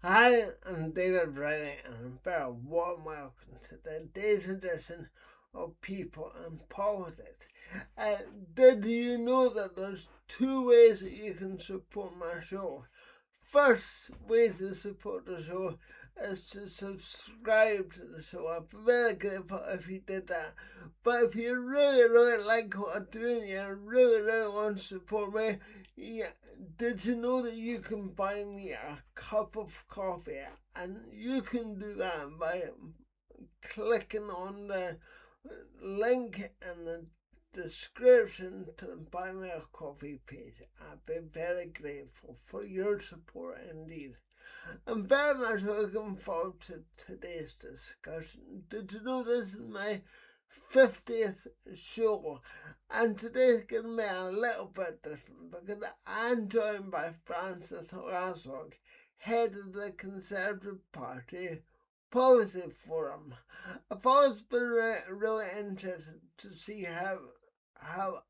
Hi, I'm David Reilly, and I'm very warm welcome to today's edition of People and Politics. Uh, did you know that there's two ways that you can support my show? First way to support the show is to subscribe to the show. I'd be very grateful if you did that. But if you really like what I'm doing, you really want to support me, yeah, did you know that you can buy me a cup of coffee? And you can do that by clicking on the link in the description to the Buy Me a Coffee page. I'd be very grateful for your support indeed. I'm very much looking forward to today's discussion. Did you know this is my 50th show? And today's going to be a little bit different because I'm joined by Francis Lasok, head of the Conservative Party Policy Forum. I've always been really interested to see how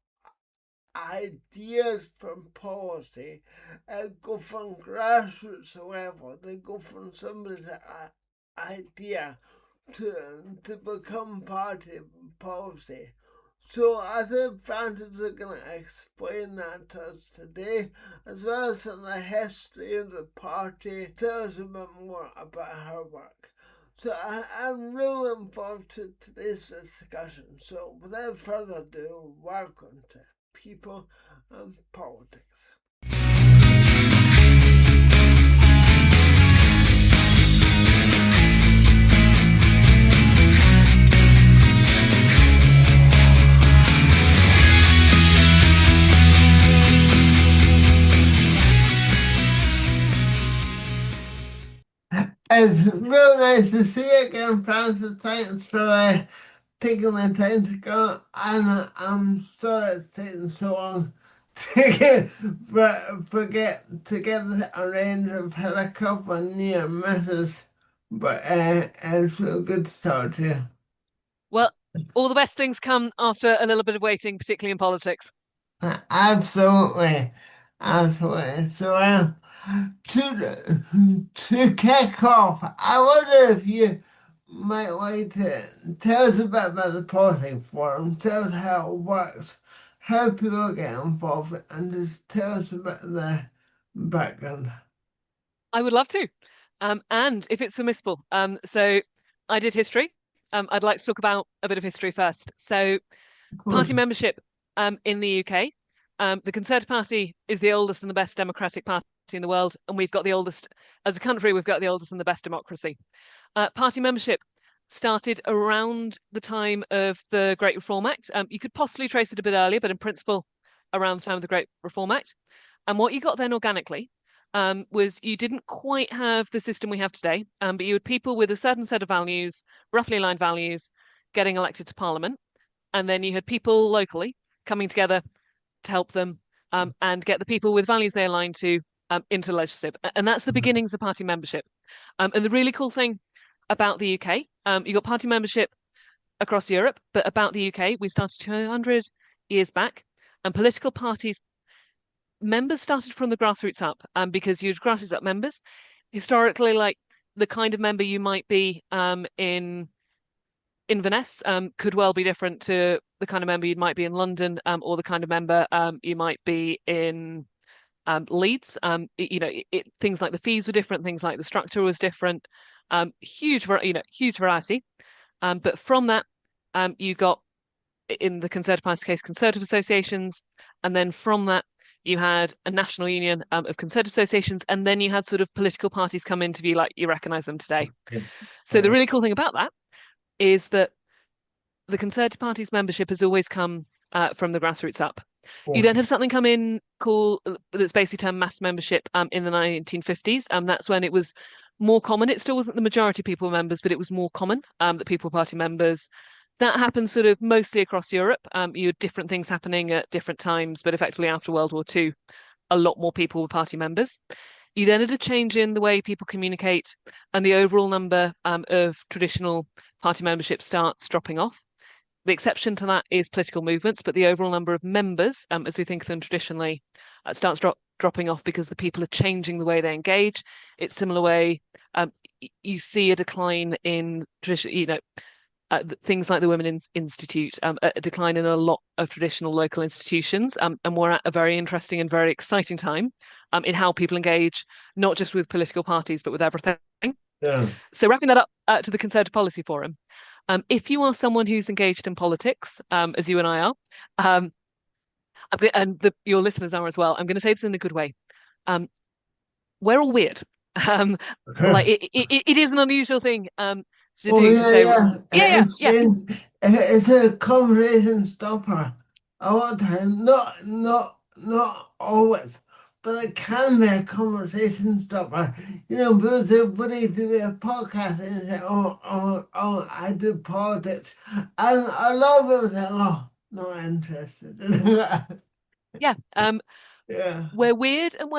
ideas from policy go from grassroots level. They go from somebody's idea to become party policy. So I think Francis is going to explain that to us today, as well as some of the history of the party, tell us a bit more about her work. So I'm really looking forward to today's discussion. So without further ado, welcome to People and Politics. It's real nice to see you again, Francis. Thanks for taking the time to go. And I'm sorry it's taken so long to get arranged. I've had a couple of near misses, but it's real good to talk to you. Well, all the best things come after a little bit of waiting, particularly in politics. Absolutely, absolutely. So, to kick off, I wonder if you might like to tell us a bit about the policy forum, tell us how it works, how people get involved, and just tell us a bit of the background. I would love to. And if it's permissible. So I did history. I'd like to talk about a bit of history first. So Of party course, membership in the UK. The Conservative Party is the oldest and the best democratic party in the world, and we've got the oldest, as a country, we've got the oldest and the best democracy. Party membership started around the time of the Great Reform Act. You could possibly trace it a bit earlier, but in principle, around the time of the Great Reform Act. And what you got then organically was you didn't quite have the system we have today, but you had people with a certain set of values, roughly aligned values, getting elected to Parliament. And then you had people locally coming together to help them and get the people with values they align to into legislative. And that's the beginnings of party membership. And the really cool thing about the UK, you got party membership across Europe, but about the UK, we started 200 years back, and political parties members started from the grassroots up, because you had grassroots up members. Historically, like the kind of member you might be in Inverness could well be different to the kind of member you might be in London, or the kind of member you might be in Leeds. Things like the fees were different, things like the structure was different. Huge variety. But from that, you got in the Conservative Party's case, conservative associations, and then from that you had a national union of conservative associations, and then you had sort of political parties come into view like you recognise them today. So the of really cool thing about that is that the Conservative Party's membership has always come from the grassroots up. You course. then have something come in called that's basically termed mass membership in the 1950s. That's when it was more common. It still wasn't the majority of people were members, but it was more common that people were party members. That happened sort of mostly across Europe. You had different things happening at different times, but effectively after World War II, a lot more people were party members. You then had a change in the way people communicate, and the overall number of traditional party membership starts dropping off. The exception to that is political movements, but the overall number of members, as we think of them traditionally, starts dropping off because the people are changing the way they engage. It's similar way you see a decline in tradition, things like the Women's Institute, a decline in a lot of traditional local institutions, and we're at a very interesting and very exciting time in how people engage, not just with political parties, but with everything. Yeah. So wrapping that up to the Conservative Policy Forum, if you are someone who's engaged in politics, as you and I are, your listeners are as well, I'm going to say this in a good way. We're all weird. Um, Okay. like it is an unusual thing to Oh do to yeah, say, yeah. yeah, It's yeah, been it's a conversation stopper. A lot of time, not always, but it can be a conversation stopper. You know, because everybody do a podcast and say, oh, I do politics, and a lot of people say, oh, not interested. yeah. Yeah, We're weird and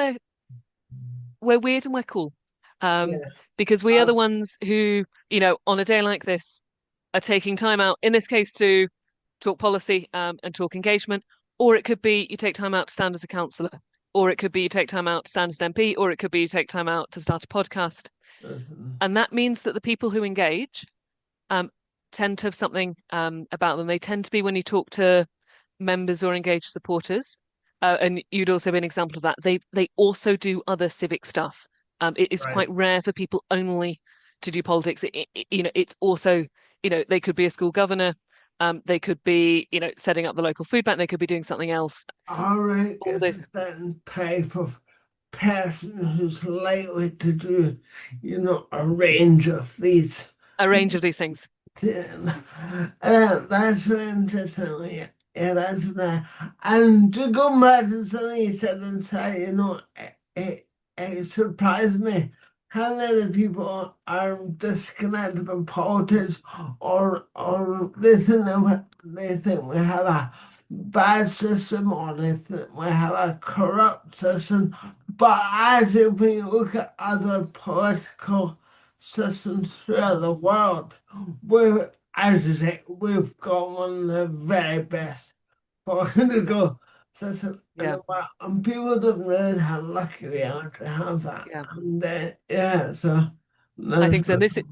we're weird and we're cool. Um, yeah, because we are uh, the ones who, on a day like this, are taking time out, in this case, to talk policy and talk engagement, or it could be you take time out to stand as a councillor, or it could be you take time out to stand as an MP, or it could be you take time out to start a podcast. listen, And that means that the people who engage um, tend to have something about them. They tend to be when you talk to members or engaged supporters, and you'd also be an example of that. They also do other civic stuff. It is right. quite rare for people only to do politics. It's also, they could be a school governor. They could be, setting up the local food bank. They could be doing something else. All right, All it's this, a certain type of person who's likely to do, a range of these. a range of these things. That's really interesting. Yeah, yeah, that's that. And to go back to something you said inside, it surprised me how many people are disconnected from politics, or they think we have a bad system, or they think we have a corrupt system. But actually, when you look at other political systems throughout the world, as you say, we've got one of the very best political systems in Yeah, the world, and people don't realize how lucky we are to have that. yeah. And yeah, so I that's think so. good.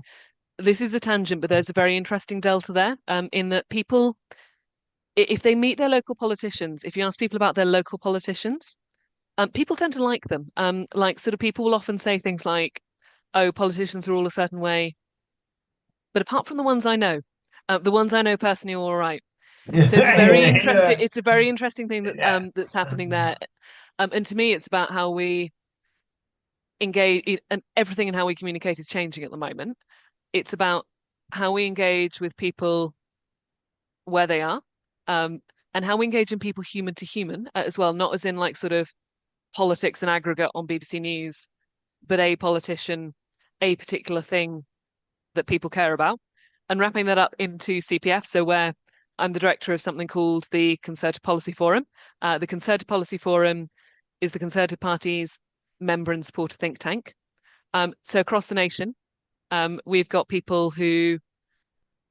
This is a tangent, but there's a very interesting delta there, in that people, if they meet their local politicians, if you ask people about their local politicians, people tend to like them. Like sort of people will often say things like, "Oh, politicians are all a certain way," but apart from the ones I know, the ones I know personally are all right. So it's a very interesting. Yeah, It's a very interesting thing yeah. that's happening there. And to me, it's about how we engage, and everything and how we communicate is changing at the moment. It's about how we engage with people where they are, um, and how we engage in people human to human as well, not as in like sort of politics and aggregate on BBC News, but a politician, a particular thing that people care about, and wrapping that up into CPF. So where I'm the director of something called the Conservative Policy Forum. The Conservative Policy Forum is the Conservative Party's member and supporter think tank. So across the nation, we've got people who,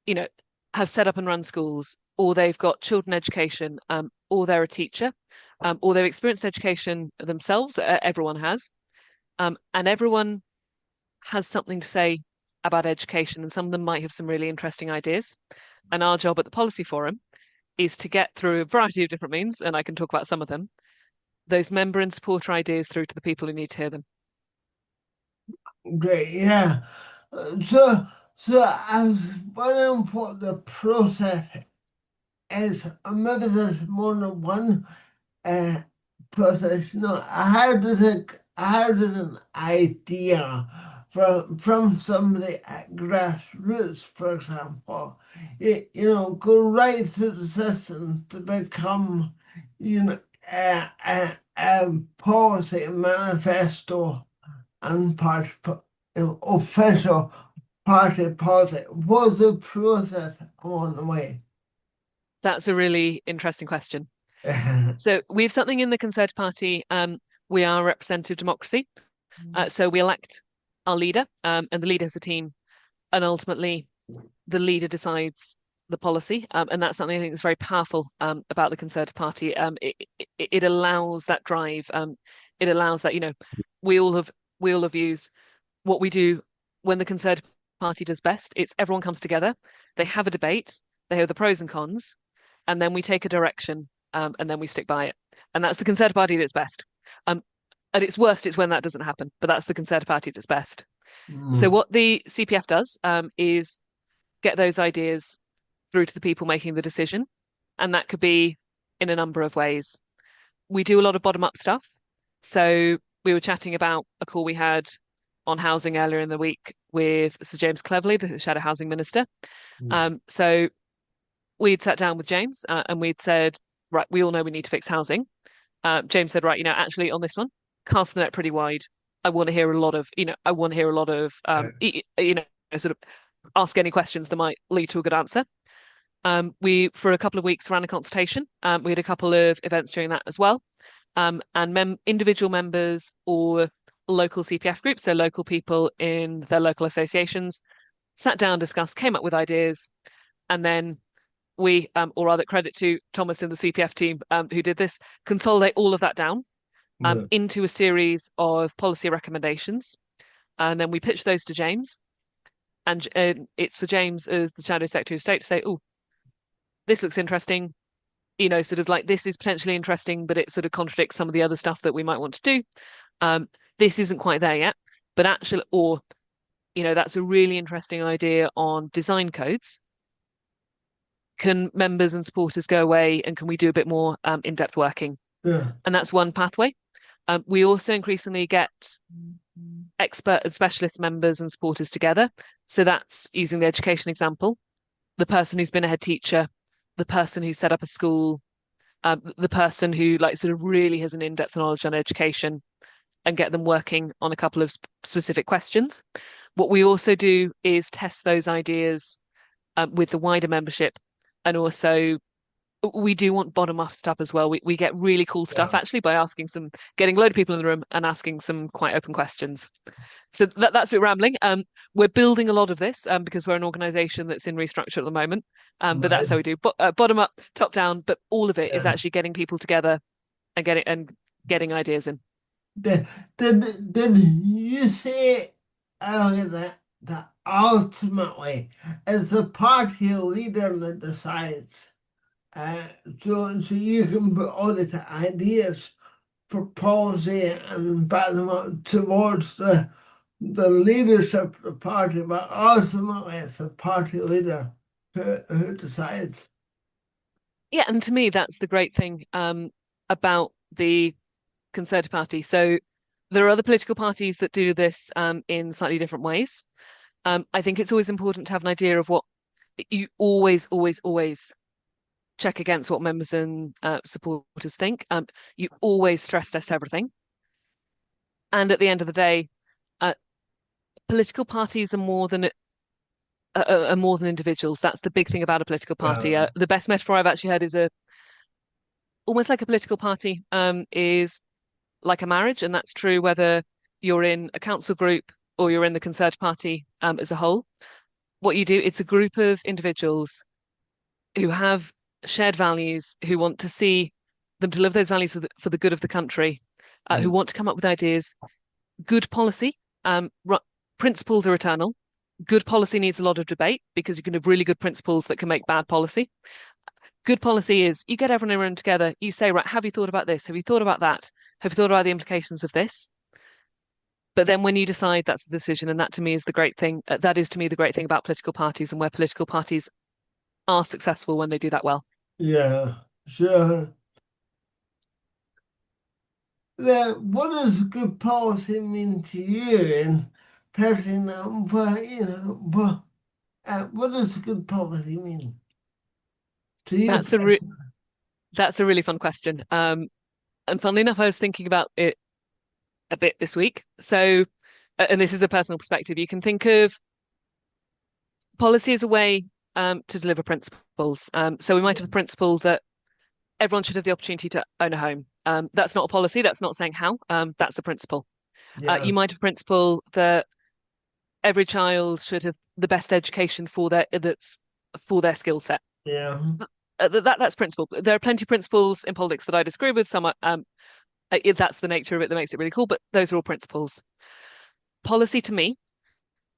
you know, have set up and run schools, or they've got children education, or they're a teacher, or they've experienced education themselves. Everyone has, and everyone has something to say about education, and some of them might have some really interesting ideas. And our job at the Policy Forum is to get through a variety of different means, and I can talk about some of them, those member and supporter ideas through to the people who need to hear them. Great, yeah. So I was wondering what the process is. Maybe there's more than one uh, process. No, I had an idea from somebody at Grassroots, for example. Go right through the system to become, you know, a policy manifesto and official party policy. Was the process on the way? That's a really interesting question. So we have something in the Conservative Party. We are representative democracy. So we elect our leader, and the leader has a team, and ultimately the leader decides the policy. And that's something I think that's very powerful about the Conservative Party. It allows that drive. It allows that, we all have we all have views. What we do when the Conservative Party does best, it's everyone comes together, they have a debate, they have the pros and cons, and then we take a direction, and then we stick by it. And that's the Conservative Party at its best. Um, at its worst, it's when that doesn't happen, but that's the Conservative Party at its best. So Mm. what the CPF does, is get those ideas through to the people making the decision, and that could be in a number of ways. We do a lot of bottom-up stuff. So we were chatting about a call we had on housing earlier in the week with Sir James Cleverly, the Shadow Housing Minister. Mm. So we'd sat down with James, and we'd said, right, we all know we need to fix housing. James said, right, actually on this one, cast the net pretty wide. I want to hear a lot of, I want to hear a lot of, sort of ask any questions that might lead to a good answer. We, for a couple of weeks, ran a consultation. We had a couple of events during that as well. And individual members or local CPF groups, so local people in their local associations, sat down, discussed, came up with ideas, and then we, or rather credit to Thomas in the CPF team who did this, consolidate all of that down Yeah. into a series of policy recommendations. And then we pitched those to James. And it's for James as the Shadow Secretary of State to say, oh, this looks interesting. Sort of like this is potentially interesting, but it sort of contradicts some of the other stuff that we might want to do. This isn't quite there yet, but actually, or, that's a really interesting idea on design codes. Can members and supporters go away and can we do a bit more in-depth working? Yeah. And that's one pathway. We also increasingly get expert and specialist members and supporters together. So that's using the education example, the person who's been a head teacher, the person who set up a school, the person who like sort of really has an in-depth knowledge on education, and get them working on a couple of specific questions. What we also do is test those ideas with the wider membership, and also we do want bottom-up stuff as well. We get really cool stuff Yeah. actually by getting a load of people in the room and asking some quite open questions. So that's a bit rambling. We're building a lot of this because we're an organisation that's in restructure at the moment. But that's Right. how we do bottom up, top down. But all of it is Yeah. actually getting people together and getting ideas in. Did you say earlier that ultimately it's the party leader that decides? Uh, so you can put all the ideas for policy and back them up towards the leadership of the party, but ultimately it's the party leader who decides. Yeah, and to me, that's the great thing about the Conservative Party. So there are other political parties that do this in slightly different ways. I think it's always important to have an idea of what you always check against what members and supporters think. You always stress test everything. And at the end of the day, uh, political parties are more than individuals. That's the big thing about a political party. Yeah, The best metaphor I've actually heard is a almost like a political party is like a marriage, and that's true whether you're in a council group or you're in the Conservative Party as a whole. What you do, it's a group of individuals who have shared values, who want to see them deliver those values for the good of the country, yeah, who want to come up with ideas. Good policy, principles are eternal. Good policy needs a lot of debate because you can have really good principles that can make bad policy. Good policy is you get everyone in a room together, you say, right, have you thought about this? Have you thought about that? Have you thought about the implications of this? But then when you decide, that's the decision, and that to me is the great thing. That is to me the great thing about political parties and where political parties are successful when they do that well. yeah, sure. Then what does good policy mean to you in personally, what does good policy mean to you? That's a re that's a really fun question. And funnily enough, I was thinking about it a bit this week. So, and this is a personal perspective, you can think of policy as a way to deliver principles. So we might have a principle that everyone should have the opportunity to own a home. That's not a policy. That's not saying how. That's a principle. Yeah, You might have a principle that every child should have the best education for their skill set. yeah, That's principle. There are plenty of principles in politics that I disagree with. Some That's the nature of it that makes it really cool, but those are all principles. Policy to me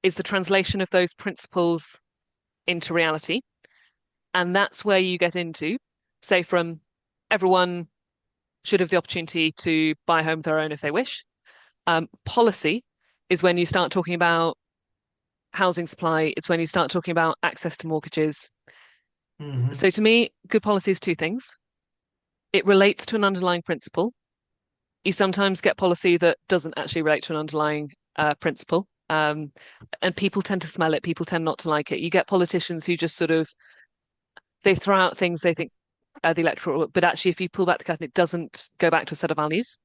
is the translation of those principles into reality. And that's where you get into, say, from everyone should have the opportunity to buy a home of their own if they wish. Policy is when you start talking about housing supply, it's when you start talking about access to mortgages. Hmm. So to me, good policy is two things. It relates to an underlying principle. You sometimes get policy that doesn't actually relate to an underlying principle. And people tend to smell it, people tend not to like it. You get politicians who just sort of they throw out things they think the electoral, but actually, if you pull back the curtain, it doesn't go back to a set of values.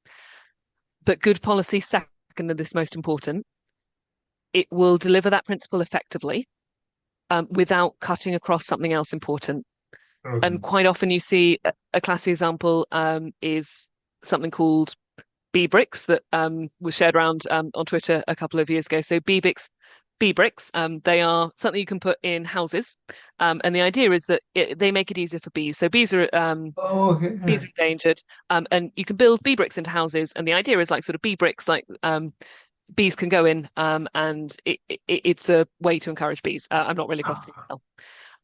But good policy, second, and this most important, it will deliver that principle effectively without cutting across something else important. Okay. And quite often, you see a classic example is something called B bricks that was shared around on Twitter a couple of years ago. So B bricks, they are something you can put in houses, and the idea is that they make it easier for bees. So Oh, okay. bees are endangered, and you can build bee bricks into houses. And the idea is like sort of bee bricks, like bees can go in, and it's a way to encourage bees. I'm not really across the Ah. detail.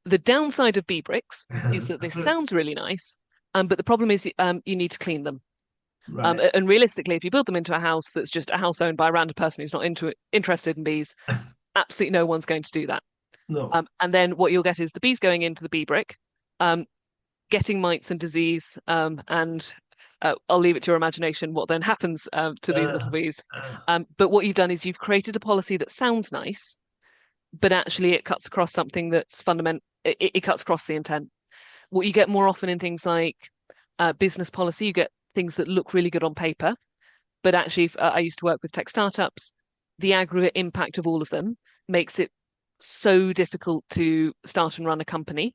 The downside of bee bricks is that this sounds really nice, but the problem is you need to clean them. Right. And realistically, if you build them into a house that's just a house owned by a random person who's not interested in bees, absolutely no one's going to do that. No. And then what you'll get is the bees going into the bee brick, um, getting mites and disease, and I'll leave it to your imagination what then happens to these little Uh, bees. uh, But what you've done is you've created a policy that sounds nice, but actually it cuts across something that's fundamental. It cuts across the intent. What you get more often in things like business policy, you get things that look really good on paper, but actually, I used to work with tech startups. The aggregate impact of all of them makes it so difficult to start and run a company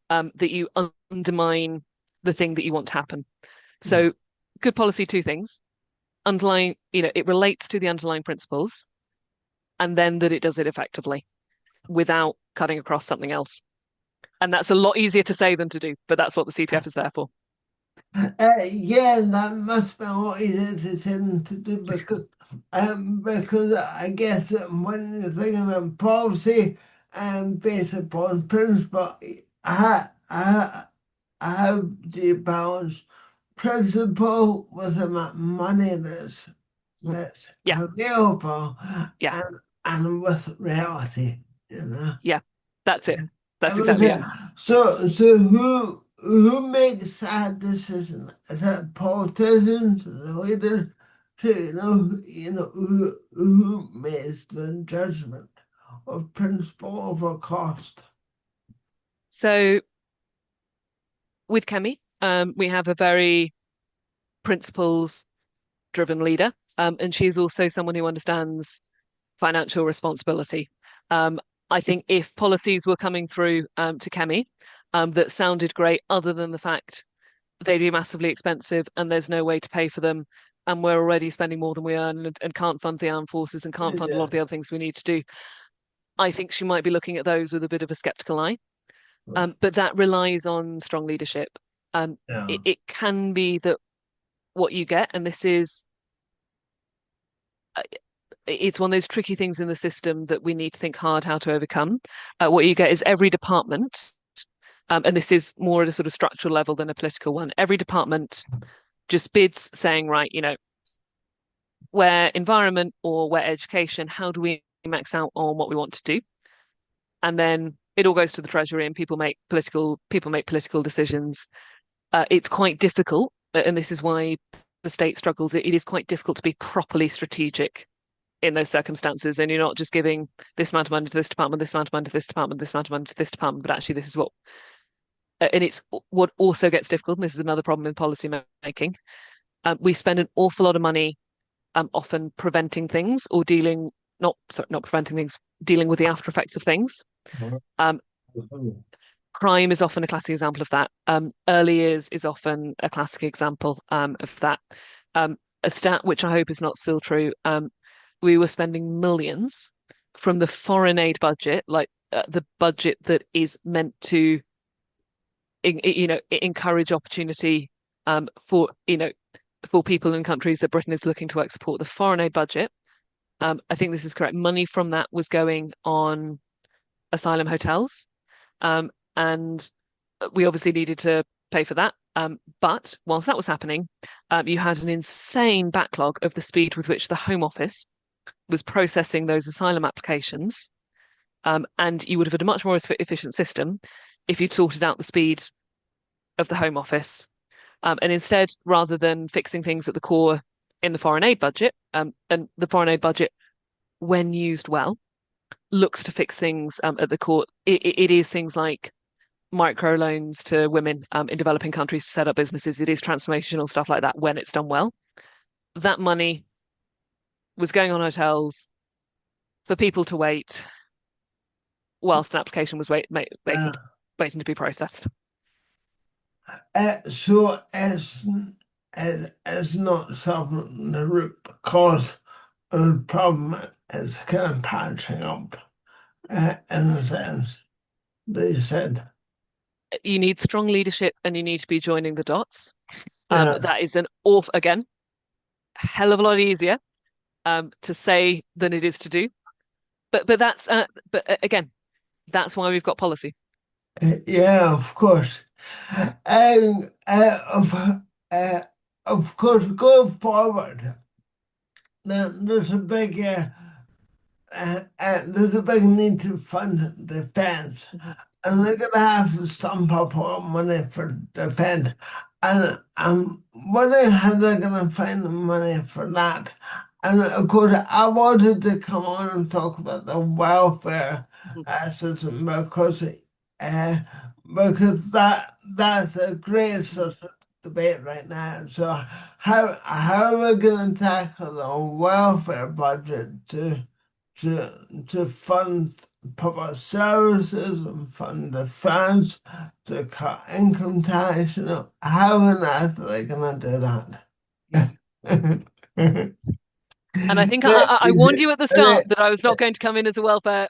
that you undermine the thing that you want to happen. yeah. So, good policy, two things. Underlying, it relates to the underlying principles, and then that it does it effectively without cutting across something else. And that's a lot easier to say than to do, but that's what the CPF is there for. Yeah, that must be a lot easier to tend to do because I guess that when you're thinking about policy and based upon principle, how do you balance principle with the money Mm. that's Yeah, available yeah, and with reality, you know? yeah. That's it. I That's was exactly it. so who makes that decision? Is that politicians, the leaders? So, who makes the judgment of principle over cost? So with Kemi, we have a very principles driven leader. And she's also someone who understands financial responsibility. Um, I think if policies were coming through to Kemi that sounded great, other than the fact they'd be massively expensive and there's no way to pay for them, and we're already spending more than we earn and can't fund the armed forces and can't fund a lot of Yes. the other things we need to do, I think she might be looking at those with a bit of a skeptical eye. But that relies on strong leadership. Yeah. It can be that what you get, and this is uh, it's one of those tricky things in the system that we need to think hard how to overcome. What you get is every department, and this is more at a sort of structural level than a political one. Every department just bids saying, right, where environment or where education, how do we max out on what we want to do? And then it all goes to the treasury, and people make political decisions. It's quite difficult, and this is why the state struggles. It is quite difficult to be properly strategic in those circumstances, and you're not just giving this amount of money to this department, this amount of money to this department, this amount of money to this department, but actually this is what. And it's what also gets difficult, and this is another problem in policy making. We spend an awful lot of money, often preventing things or not preventing things, dealing with the after effects of things. Um, Crime is often a classic example of that. Early years is often a classic example of that. A stat which I hope is not still true. We were spending millions from the foreign aid budget, like the budget that is meant to, encourage opportunity for for people in countries that Britain is looking to export the foreign aid budget. I think this is correct. Money from that was going on asylum hotels, and we obviously needed to pay for that. But whilst that was happening, you had an insane backlog of the speed with which the Home Office was processing those asylum applications. And you would have had a much more efficient system if you'd sorted out the speed of the Home Office. And instead, rather than fixing things at the core in the foreign aid budget, and the foreign aid budget, when used well, looks to fix things at the core. It is things like microloans to women in developing countries to set up businesses. It is transformational stuff like that when it's done well. That money was going on hotels for people to wait whilst an application was Uh, waiting to be processed. so it's not solving the root cause of the problem. It's kind of patching up, in a sense that you said. You need strong leadership and you need to be joining the dots. Yeah, That is an awful, again, hell of a lot easier to say than it is to do. But again, that's why we've got policy. yeah, of course. And of course, going forward, there's a big there's a big need to fund defense, Mhm. and they're gonna have to stump up more money for defense. And I'm wondering how they're gonna find the money for that. And of course, I wanted to come on and talk about the welfare Mhm. system uh, because that's a great sort of debate right now. So how are we gonna tackle the welfare budget to fund public services and fund defense, to cut income tax, how on earth are they gonna do Yeah. that? And I think Yeah, I warned you at the start uh, that I was not going to come in as a welfare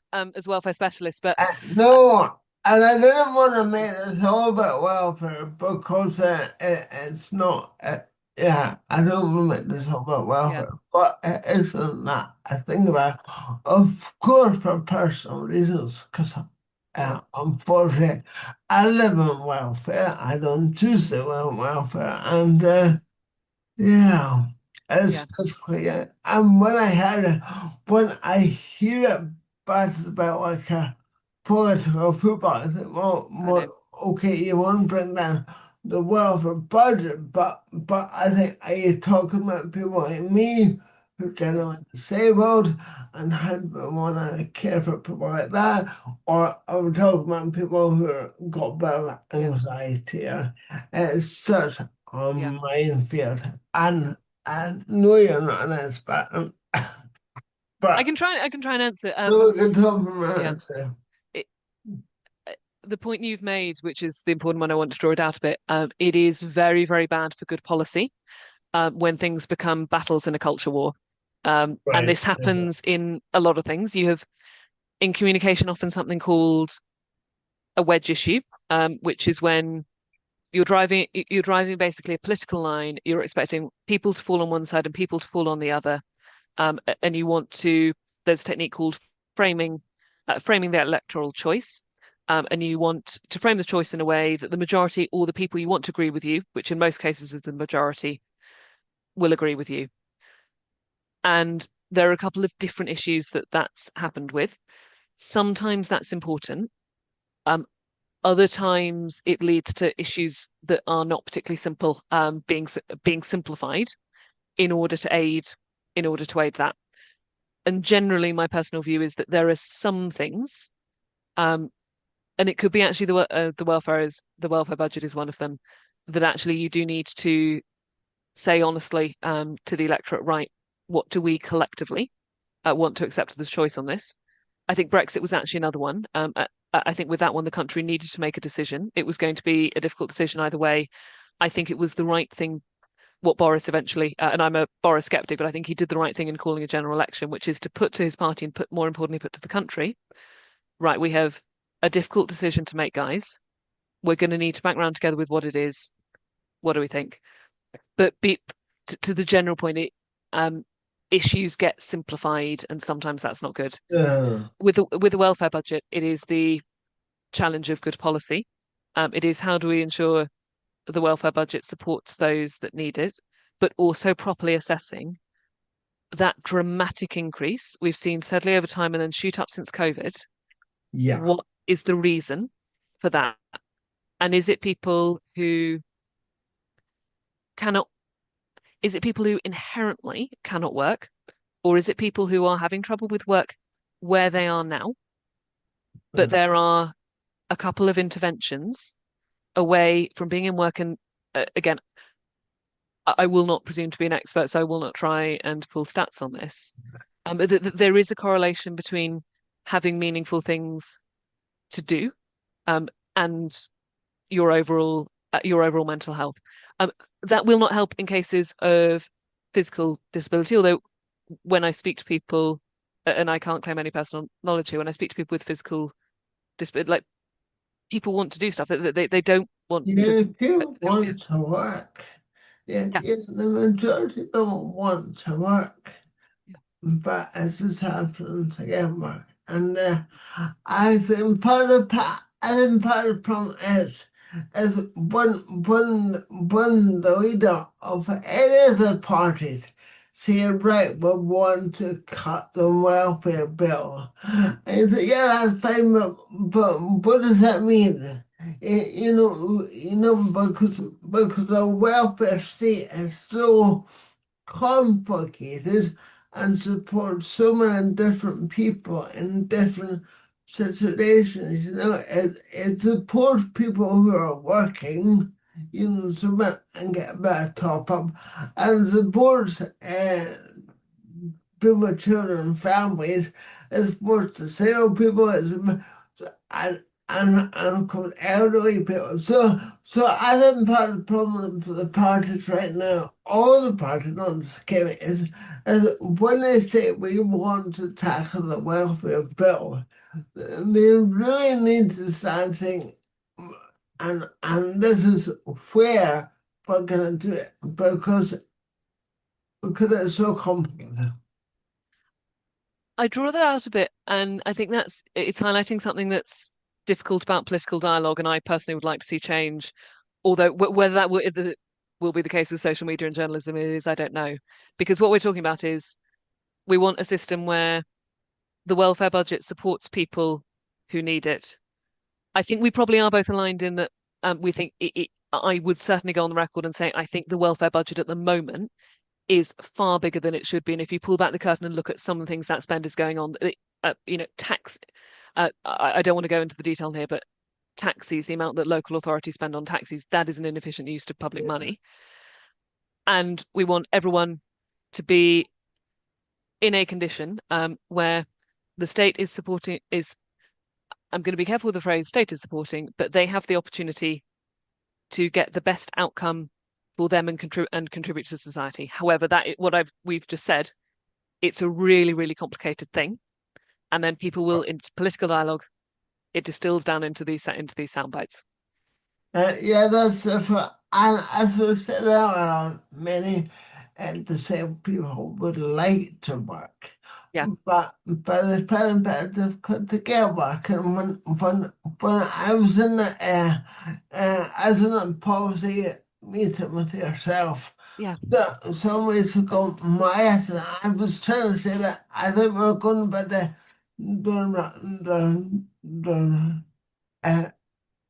specialist, but no, and I didn't want to make this all about welfare because it's not. Yeah, I don't want to make this all about yeah, welfare, but it isn't that. I think about, of course, for personal reasons, because mm, unfortunately, I live on welfare. I don't choose to live on welfare, and yeah, yeah, it's yeah. And when I hear it bad about like a political football, I think, I know, okay, you want to bring down the welfare budget, but I think are you talking about people like me who are mm, generally disabled and how do we want to care for people like that, or are we talking about people who are got bit of yeah, anxiety? It's such a yeah. minefield. And I know you're not an expert, but I can try and answer. no we can talk Yeah. about it. It, the point you've made, which is the important one, I want to draw it out a bit. It is very, very bad for good policy when things become battles in a culture war. And Right. this happens in a lot of things. You have in communication often something called a wedge issue, which is when you're driving basically a political line. You're expecting people to fall on one side and people to fall on the other, and you want to. There's a technique called framing, framing the electoral choice. And you want to frame the choice in a way that the majority or the people you want to agree with you, which in most cases is the majority, will agree with you. And there are a couple of different issues that that's happened with. Sometimes that's important. Um, Other times it leads to issues that are not particularly simple, being simplified in order to aid that. And generally, my personal view is that there are some things, um, and it could be actually the welfare budget is one of them, that actually you do need to say honestly to the electorate, right, what do we collectively want to accept as a choice on this? I think Brexit was actually another one. I think with that one, the country needed to make a decision. It was going to be a difficult decision either way. I think it was the right thing, what Boris eventually, and I'm a Boris skeptic, but I think he did the right thing in calling a general election, which is to put to his party and more importantly, put to the country, right, we have a difficult decision to make, guys. We're going to need to back round together with what it is. What do we think? But to the general point, um, issues get simplified, and sometimes that's not good. Yeah. With the welfare budget, it is the challenge of good policy. It is how do we ensure the welfare budget supports those that need it, but also properly assessing that dramatic increase we've seen steadily over time and then shoot up since COVID. Yeah. What is the reason for that? And is it people who cannot, is it people who inherently cannot work, or is it people who are having trouble with work where they are now, but there are a couple of interventions away from being in work? And again, I will not presume to be an expert, so I will not try and pull stats on this. There is a correlation between having meaningful things to do, um, and your overall mental health. That will not help in cases of physical disability, although when I speak to people, and I can't claim any personal knowledge here, when I speak to people with physical disability, like people want to do stuff. They don't want to. Yeah, people Yeah, want to work. Yeah, yeah, yeah, the majority don't want to work, yeah. but it's just hard for them to get work. And I think part of the problem is when the leader of any of the parties say, right, we want to cut the welfare bill. And you say, yeah, that's fine, but what does that mean? Because the welfare state is so complicated and supports so many different people in different situations. It supports people who are working, and get a better top up, and supports people with children and families. It supports disabled people. And and called elderly people. So I think part of the problem for the parties right now, all the parties, not just Kevin, is when they say we want to tackle the welfare bill, they really need to start thinking, and this is where we're gonna do it because it's so complicated. I draw that out a bit, and I think it's highlighting something that's difficult about political dialogue, and I personally would like to see change. Although whether will be the case with social media and journalism is, I don't know, because what we're talking about is we want a system where the welfare budget supports people who need it. I think we probably are both aligned in that we think I would certainly go on the record and say I think the welfare budget at the moment is far bigger than it should be. And if you pull back the curtain and look at some of the things that spend is going on, tax. I don't want to go into the detail here, but taxis, the amount that local authorities spend on taxis, that is an inefficient use of public money. And we want everyone to be in a condition where the state is supporting is I'm going to be careful with the phrase state is supporting, but they have the opportunity to get the best outcome for them and contribute to society. However, we've just said, it's a really, really complicated thing. And then people will, in political dialogue, it distills down into these sound bites. Yeah, that's the and as we said earlier, many disabled people would like to work, Yeah, but it's very difficult to get work. And when I was in as in a policy meeting with yourself, yeah, some weeks ago, Maya and I was trying to say that I think we're going by the uh,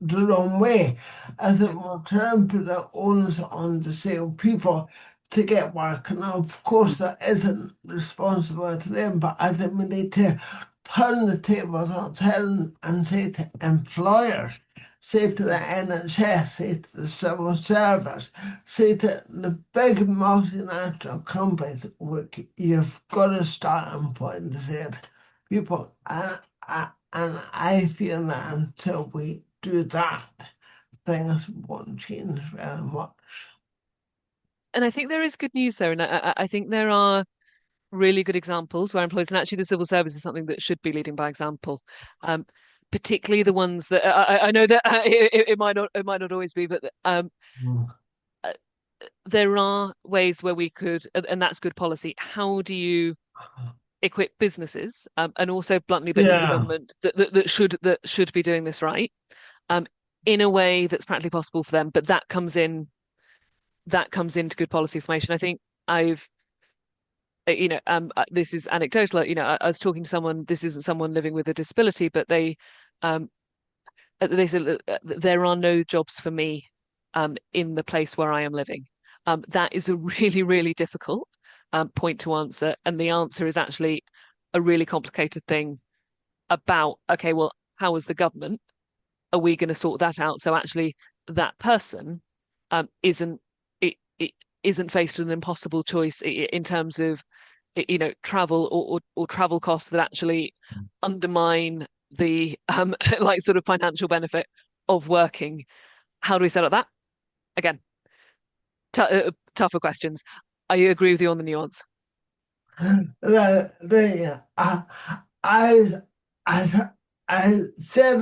the wrong way as yeah. it will turn to the onus on disabled people to get work. And of course, that isn't responsible to them, but I think we need to turn the tables on its head and say to employers, say to the NHS, say to the civil service, say to the big multinational companies, look, you've got to start employing disabled people. And I feel that until we do that, things won't change very much. And I think there is good news there, and I think there are really good examples where employees, and actually the civil service is something that should be leading by example. Um, Particularly the ones that I know that it might not always be, but Mm. there are ways where we could, and that's good policy. How do you equip businesses, and also bluntly bits of the Yeah. government that should be doing this right, um, in a way that's practically possible for them? But that comes into good policy formation. I think I've this is anecdotal. I was talking to someone. This isn't someone living with a disability, but um, they said there are no jobs for me, in the place where I am living. That is a really, really difficult point to answer, and the answer is actually a really complicated thing about, okay, well, how is the government? Are we going to sort that out? So actually, that person it isn't faced with an impossible choice in terms of travel or travel costs that actually undermine the like sort of financial benefit of working. How do we set up that? Again, tougher questions. I agree with you on the nuance. I, I, I, I said,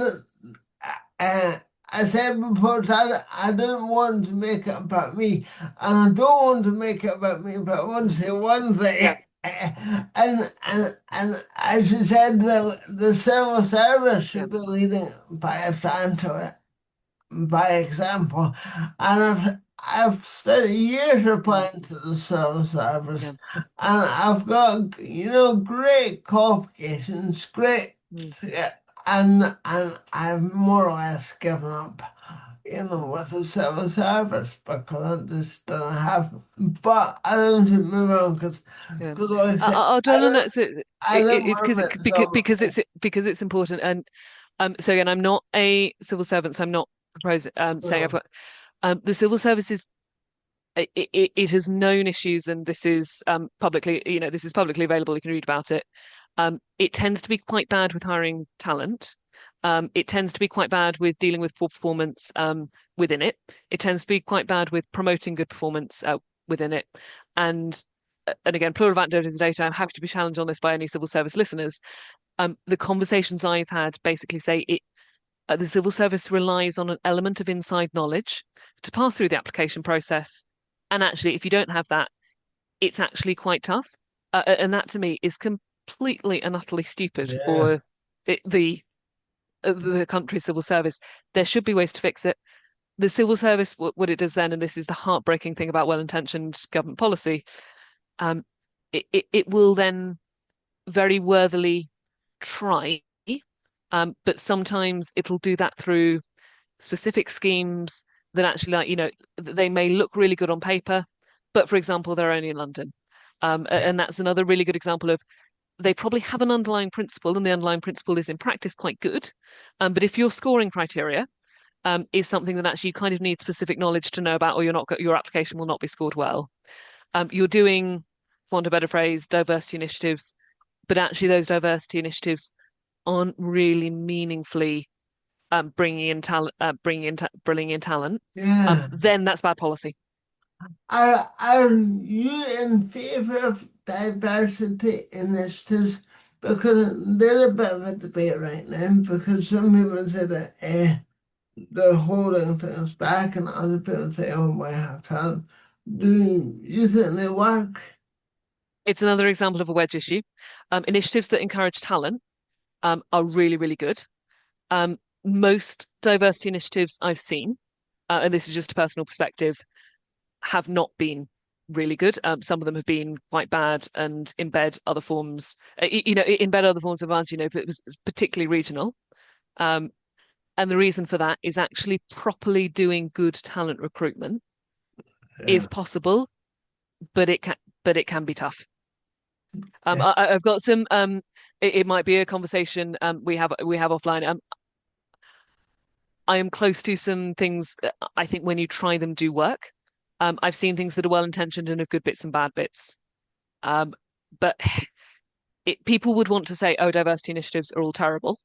uh, I said before that I didn't want to make it about me, and I don't want to make it about me, but I want to say one thing. Yeah, And as you said, the civil service yeah, should be leading by example, by example. And I've spent years mm, applying to the civil service, yeah, and I've got, great qualifications, great, mm, yeah, and I've more or less given up, with the civil service because I just don't have. But I don't move on because, yeah. like I said, I'll dwell on that. So I don't it's want to make myself. because it's important. And so again, I'm not a civil servant, so I'm not proposing saying I've got the civil service is it has known issues, and this is publicly available. You can read about it. It tends to be quite bad with hiring talent. It tends to be quite bad with dealing with poor performance within it. It tends to be quite bad with promoting good performance within it. And and again, plural of anecdotes is data. I'm happy to be challenged on this by any civil service listeners. The conversations I've had basically say the civil service relies on an element of inside knowledge to pass through the application process. And actually, if you don't have that, it's actually quite tough. And that to me is completely and utterly stupid Yeah. for the country's civil service. There should be ways to fix it. The civil service, what it does then, and this is the heartbreaking thing about well-intentioned government policy, um, it will then very worthily try, but sometimes it'll do that through specific schemes that actually, they may look really good on paper, but for example, they're only in London. Yeah. And that's another really good example of they probably have an underlying principle, and the underlying principle is in practice quite good. But if your scoring criteria is something that actually you kind of need specific knowledge to know about, or your application will not be scored well. You're doing, for want of a better phrase, diversity initiatives, but actually those diversity initiatives aren't really meaningfully bringing in talent. Yeah. Then that's bad policy. Are you in favor of diversity initiatives? Because there's a bit of a debate right now because some people say that they're holding things back and other people say, oh, we have talent. Do you think they work? It's another example of a wedge issue. Initiatives that encourage talent are really, really good. Most diversity initiatives I've seen, and this is just a personal perspective, have not been really good. Some of them have been quite bad and embed other forms of advantage, but it was particularly regional. Um, and the reason for that is actually properly doing good talent recruitment is Yeah. possible, but it can be tough. Yeah. I've got some. It might be a conversation we have offline. I am close to some things that I think when you try them do work. I've seen things that are well intentioned and have good bits and bad bits. Um, but people would want to say, oh, diversity initiatives are all terrible.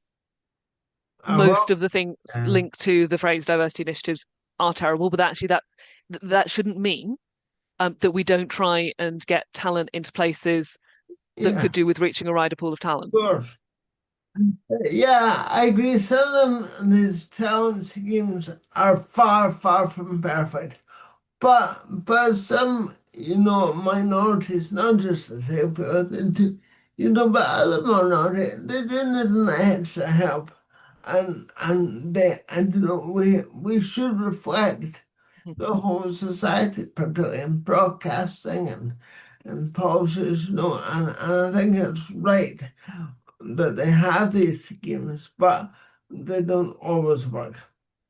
Well, Most of the things yeah. linked to the phrase diversity initiatives are terrible, but actually that shouldn't mean that we don't try and get talent into places that Yeah, could do with reaching a wider pool of of talent. course. Yeah, I agree. Some of them, these talent schemes are far, far from perfect. but some, minorities, not just the same person, but other minorities, they didn't need extra help. And we should reflect the whole society, particularly in broadcasting and policies, and I think it's right that they have these schemes, but they don't always work.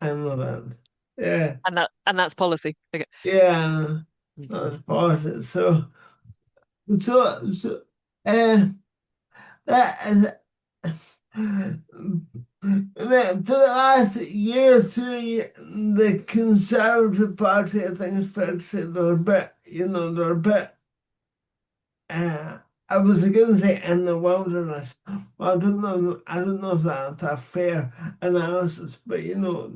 I know that. Yeah, And that's policy. Okay. yeah, that's positive. So, uh, that is, for the last year or two, the Conservative Party, I think it's fair to say, they're a bit, uh, I was going to say in the wilderness. Well, I don't know if that's a fair analysis, but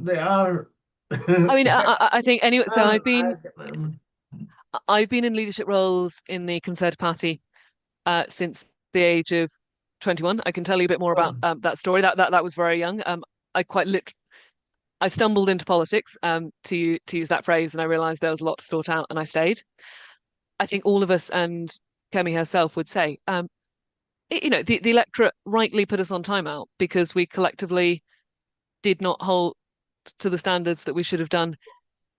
they are. I mean, I think anyway. So I get them. I've been in leadership roles in the Conservative Party since the age of 21. I can tell you a bit more about Well, that story. That was very young. I quite lit I stumbled into politics, to use that phrase, and I realized there was a lot to sort out, and I stayed. I think all of us, and Kemi herself would say, the electorate rightly put us on timeout because we collectively did not hold to the standards that we should have done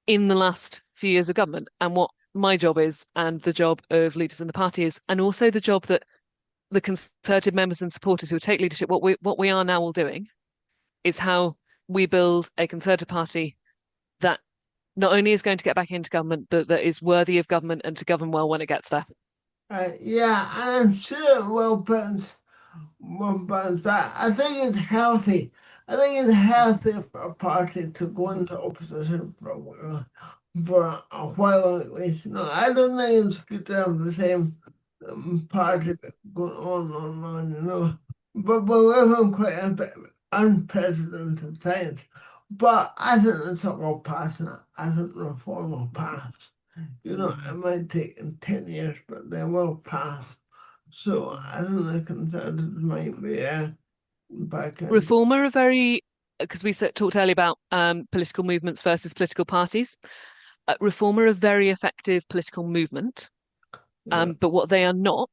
in the last few years of government. And what my job is, and the job of leaders in the party is, and also the job that the Conservative members and supporters who take leadership, what we are now all doing is how we build a Conservative Party that not only is going to get back into government, but that is worthy of government and to govern well when it gets there. yeah, I'm sure it will bounce back. I think it's healthy. I think it's healthy for a party to go into opposition for a while at least. I don't think it's good to have the same party going on, But we're having quite a bit unprecedented times. But I think it's all passing. I think reform will pass. It might take 10 years, but they will pass. So I think the Conservatives might be back in. Reform are a very, because we talked earlier about political movements versus political parties. Reform are a very effective political movement, Yeah, but what they are not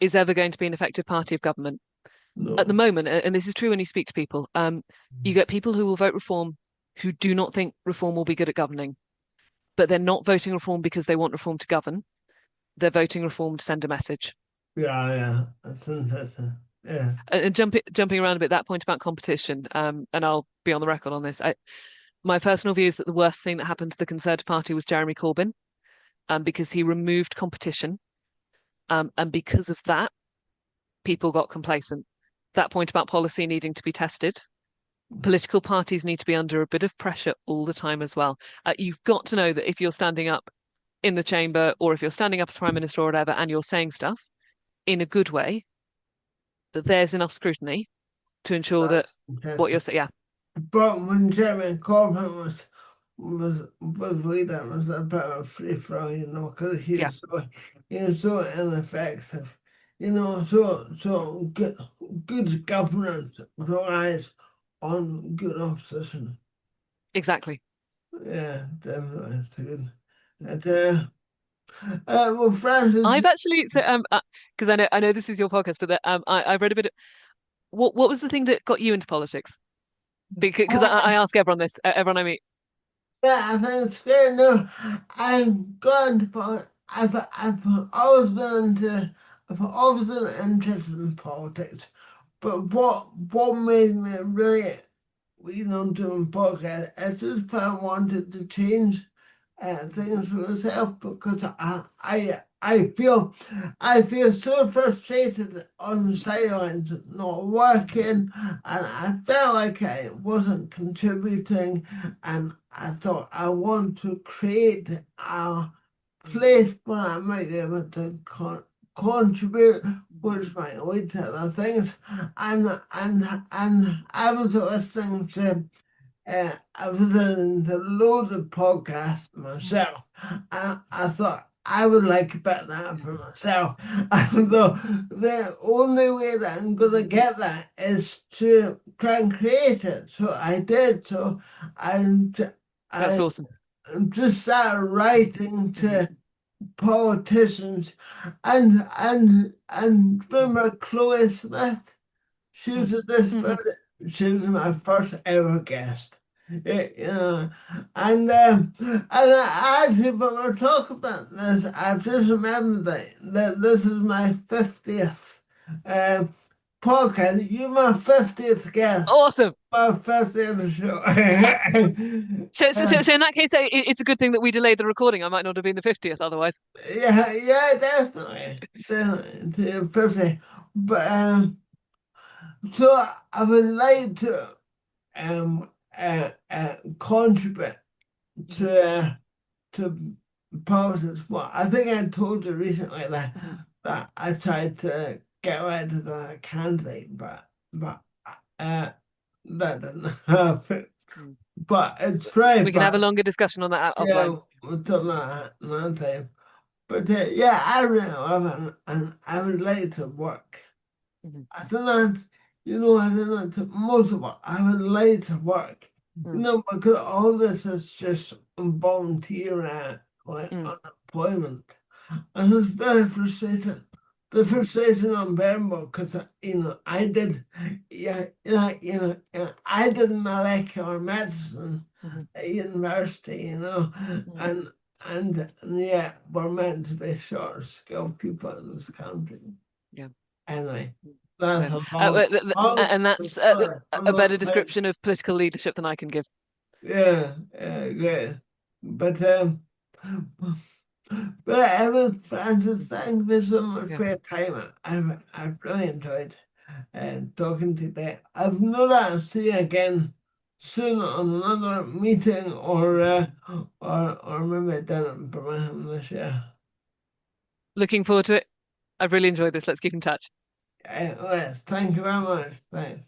is ever going to be an effective party of government. At the no. moment, and this is true when you speak to people, you get people who will vote reform who do not think reform will be good at governing, but they're not voting reform because they want reform to govern. They're voting reform to send a message. Yeah, yeah, that's interesting. Yeah, And jumping around a bit, that point about competition, and I'll be on the record on this. My personal view is that the worst thing that happened to the Conservative Party was Jeremy Corbyn, because he removed competition, and because of that, people got complacent. That point about policy needing to be tested, political parties need to be under a bit of pressure all the time as well. You've got to know that if you're standing up in the chamber, or if you're standing up as prime minister or whatever, and you're saying stuff in a good way, that there's enough scrutiny to ensure that that's what you're interesting. saying, yeah, But when Jeremy Corbyn was leader, it was a bit of a free for all, because yeah, he was so ineffective. So good governance relies on good opposition. exactly. Yeah, definitely. It's good. And, well, Francis, I've actually so because I know this is your podcast, but I've read a bit. What was the thing that got you into politics? Because I ask everyone this, everyone I meet. yeah, I think it's fair enough. I've gone to politics. I've always been interested in politics. But what made me really, doing podcast is just I wanted to change things for myself because I feel so frustrated on the sidelines not working, and I felt like I wasn't contributing, and I thought I want to create a place where I might be able to contribute, which might lead to other things, and I was listening to I was listening to loads of podcasts myself, and I thought I would like a bit of that for myself. And the only way that I'm gonna get that is to try and create it. So I did. So I That's I awesome. just started writing hmm to politicians, and remember Chloe Smith? She mm was a disability. hmm She was my mm first ever guest. You know, and I actually, when we're talking about this, I've just remembered that this is my 50th um, podcast. You're my 50th guest, Awesome. my 50th show. So in that case, it's a good thing that we delayed the recording. I might not have been the 50th otherwise. Yeah, yeah, definitely, definitely, 50. But so I would like to contribute hmm to politics. Well, I think I told you recently hmm that I tried to get rid of the candidate, but uh, that didn't happen. mm But it's very We can have a bad. longer discussion on that offline. Yeah, we'll talk about that another time. But yeah, I really love it, and I would like to work. hmm I don't know, I don't know, most of it, I would like to work, mm because all this is just volunteer like mm unemployment. And it's very frustrating. The mm frustration on Bernborough, because, I did, I did molecular medicine hmm at university, mm and, and yeah, we're meant to be short skilled people in this country. Yeah. Anyway, Mm. that's Yeah. a long And that's story, a a long better time. description of political leadership than I can give. Yeah, yeah, great. But Evan Francis, thank you so much Yeah. for your time. I've really enjoyed talking today. I've no doubt I'll see you again soon on another meeting or maybe down in Birmingham this year. Looking forward to it. I've really enjoyed this. Let's keep in touch. Yes, thank you very much. Thanks.